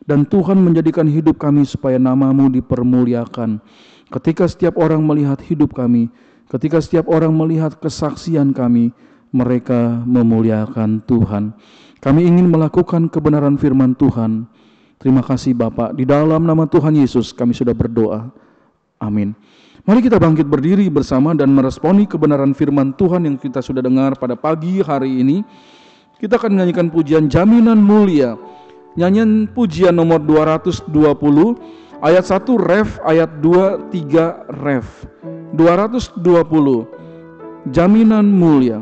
Dan Tuhan menjadikan hidup kami supaya nama-Mu dipermuliakan. Ketika setiap orang melihat hidup kami, ketika setiap orang melihat kesaksian kami, mereka memuliakan Tuhan. Kami ingin melakukan kebenaran firman Tuhan. Terima kasih Bapak. Di dalam nama Tuhan Yesus kami sudah berdoa. Amin. Mari kita bangkit berdiri bersama dan meresponi kebenaran firman Tuhan yang kita sudah dengar pada pagi hari ini. Kita akan menyanyikan pujian Jaminan Mulia. Nyanyian pujian nomor 220, ayat 1 ref, ayat 2, 3 ref. 220, Jaminan Mulia.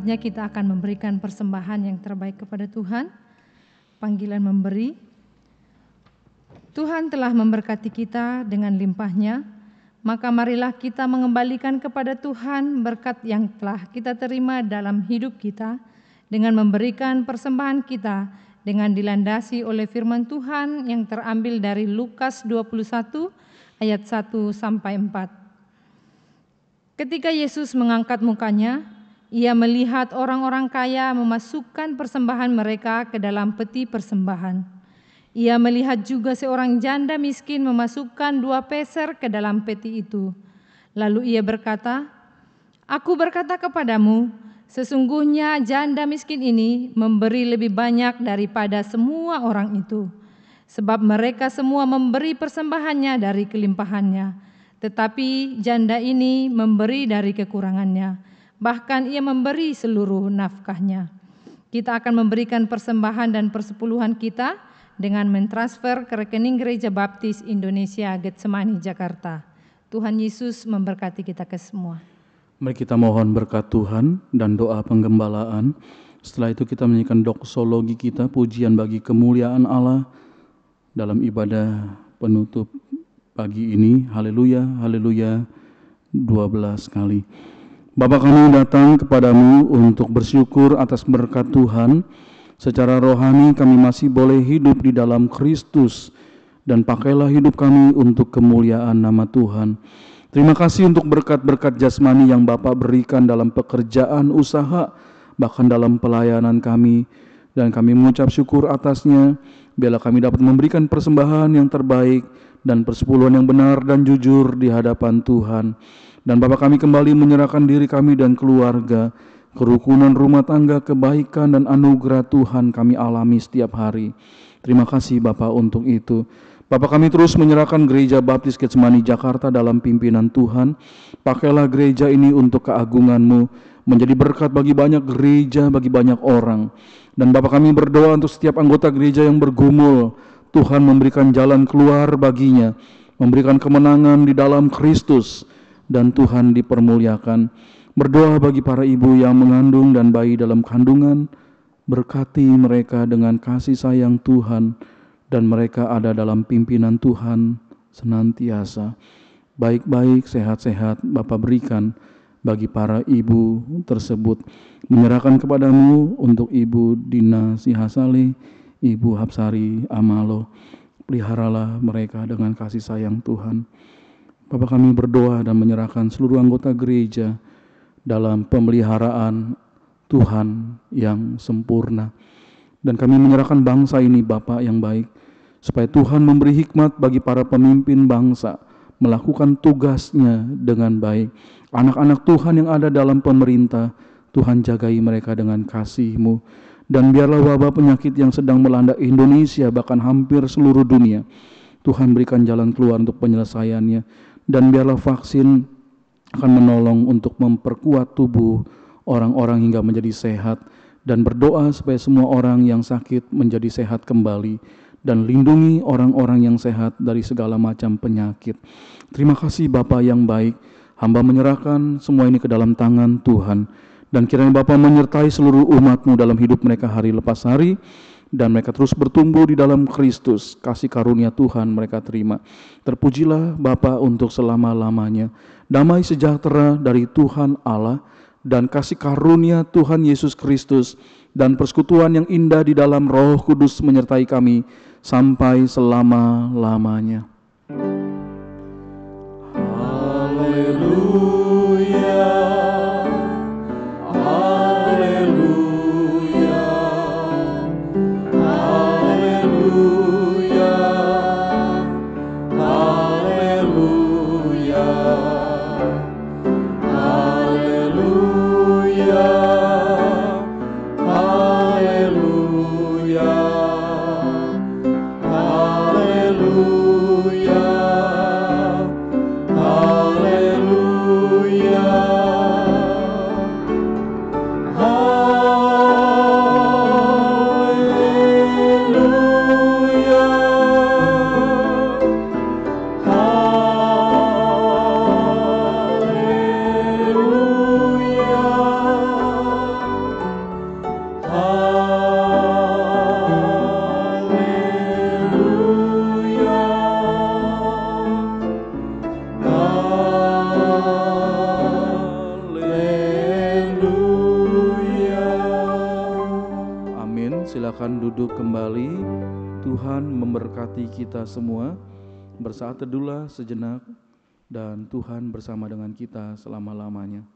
saatnya kita akan memberikan persembahan yang terbaik kepada Tuhan. Panggilan memberi. Tuhan telah memberkati kita dengan limpahnya, maka marilah kita mengembalikan kepada Tuhan berkat yang telah kita terima dalam hidup kita dengan memberikan persembahan kita dengan dilandasi oleh firman Tuhan yang terambil dari Lukas 21 ayat 1 sampai 4. Ketika Yesus mengangkat mukanya, Ia melihat orang-orang kaya memasukkan persembahan mereka ke dalam peti persembahan. Ia melihat juga seorang janda miskin memasukkan 2 peser ke dalam peti itu. Lalu ia berkata, "Aku berkata kepadamu, sesungguhnya janda miskin ini memberi lebih banyak daripada semua orang itu. Sebab mereka semua memberi persembahannya dari kelimpahannya. Tetapi janda ini memberi dari kekurangannya. Bahkan ia memberi seluruh nafkahnya." Kita akan memberikan persembahan dan persepuluhan kita dengan mentransfer ke rekening Gereja Baptis Indonesia Getsemani Jakarta. Tuhan Yesus memberkati kita ke semua. Mari kita mohon berkat Tuhan dan doa penggembalaan. Setelah itu kita menyanyikan doksologi kita, pujian bagi kemuliaan Allah dalam ibadah penutup pagi ini. Haleluya, haleluya, 12 kali. Bapa, kami datang kepadamu untuk bersyukur atas berkat Tuhan. Secara rohani kami masih boleh hidup di dalam Kristus, dan pakailah hidup kami untuk kemuliaan nama Tuhan. Terima kasih untuk berkat-berkat jasmani yang Bapa berikan dalam pekerjaan usaha, bahkan dalam pelayanan kami, dan kami mengucap syukur atasnya. Biarlah kami dapat memberikan persembahan yang terbaik dan persepuluhan yang benar dan jujur di hadapan Tuhan. Dan Bapa, kami kembali menyerahkan diri kami dan keluarga, kerukunan rumah tangga, kebaikan dan anugerah Tuhan kami alami setiap hari. Terima kasih Bapa untuk itu. Bapa, kami terus menyerahkan Gereja Baptis Getsemani Jakarta dalam pimpinan Tuhan. Pakailah gereja ini untuk keagungan-Mu, menjadi berkat bagi banyak gereja, bagi banyak orang. Dan Bapa, kami berdoa untuk setiap anggota gereja yang bergumul, Tuhan memberikan jalan keluar baginya, memberikan kemenangan di dalam Kristus, dan Tuhan dipermuliakan. Berdoa bagi para ibu yang mengandung dan bayi dalam kandungan, berkati mereka dengan kasih sayang Tuhan, dan mereka ada dalam pimpinan Tuhan senantiasa. Baik-baik, sehat-sehat Bapa berikan bagi para ibu tersebut. Menyerahkan kepadamu untuk Ibu Dina Sihasale, Ibu Hapsari Amalo. Peliharalah mereka dengan kasih sayang Tuhan. Bapa, kami berdoa dan menyerahkan seluruh anggota gereja dalam pemeliharaan Tuhan yang sempurna. Dan kami menyerahkan bangsa ini Bapa yang baik, supaya Tuhan memberi hikmat bagi para pemimpin bangsa melakukan tugasnya dengan baik. Anak-anak Tuhan yang ada dalam pemerintah, Tuhan jagai mereka dengan kasih-Mu. Dan biarlah wabah penyakit yang sedang melanda Indonesia, bahkan hampir seluruh dunia, Tuhan berikan jalan keluar untuk penyelesaiannya. Dan biarlah vaksin akan menolong untuk memperkuat tubuh orang-orang hingga menjadi sehat, dan berdoa supaya semua orang yang sakit menjadi sehat kembali, dan lindungi orang-orang yang sehat dari segala macam penyakit. Terima kasih Bapa yang baik, hamba menyerahkan semua ini ke dalam tangan Tuhan, dan kiranya Bapa menyertai seluruh umat-Mu dalam hidup mereka hari lepas hari, dan mereka terus bertumbuh di dalam Kristus. Kasih karunia Tuhan mereka terima. Terpujilah Bapa untuk selama-lamanya. Damai sejahtera dari Tuhan Allah dan kasih karunia Tuhan Yesus Kristus dan persekutuan yang indah di dalam Roh Kudus menyertai kami sampai selama-lamanya. Haleluya. Haleluya. kembali. Tuhan memberkati kita semua. Bersaat teduhlah sejenak dan Tuhan bersama dengan kita selama-lamanya.